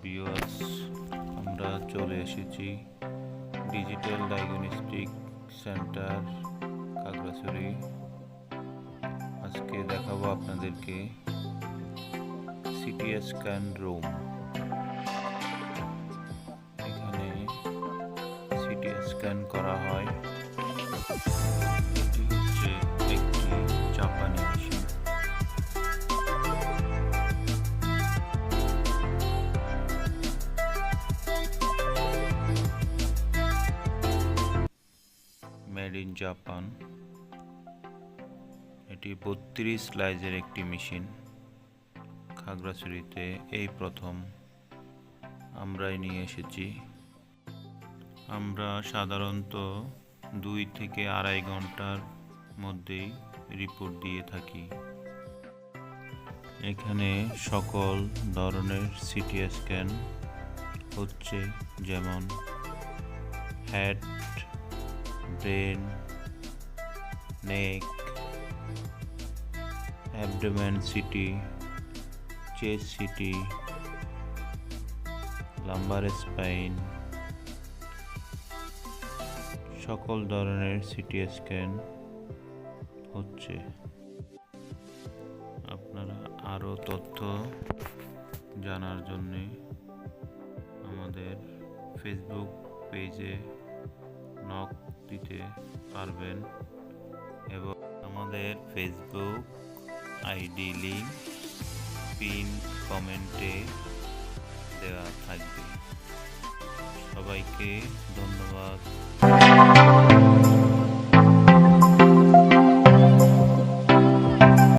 Viewers, আমরা চলে এসেছি ডিজিটাল ডায়াগনস্টিক সেন্টার খাগড়াছড়ি। আজকে দেখাবো আপনাদেরকে সিটি স্ক্যান রুম। এখানে সিটি স্ক্যান করা হয়। এটি হচ্ছে একটি জাপানি মেশিন। Made in Japan. এটি 32 স্লাইজের একটি মেশিন। খাগড়াছড়িতে এই প্রথম আমরাই নিয়ে এসেছি। আমরা সাধারণত 2 থেকে 2.5 ঘন্টার মধ্যেই রিপোর্ট দিয়ে থাকি। এখানে সকল ধরনের সিটি স্ক্যান হচ্ছে, যেমন head, brain, neck, abdomen CT, chest CT, lumbar spine, সকল ধরনের সিটি স্ক্যান হচ্ছে। আপনারা আরও তথ্য জানার জন্যে আমাদের ফেসবুক পেজে নক দিতে পারবেন এবং আমাদের ফেসবুক আইডি লিঙ্ক পিন কমেন্টে দেওয়া থাকবে। সবাইকে ধন্যবাদ।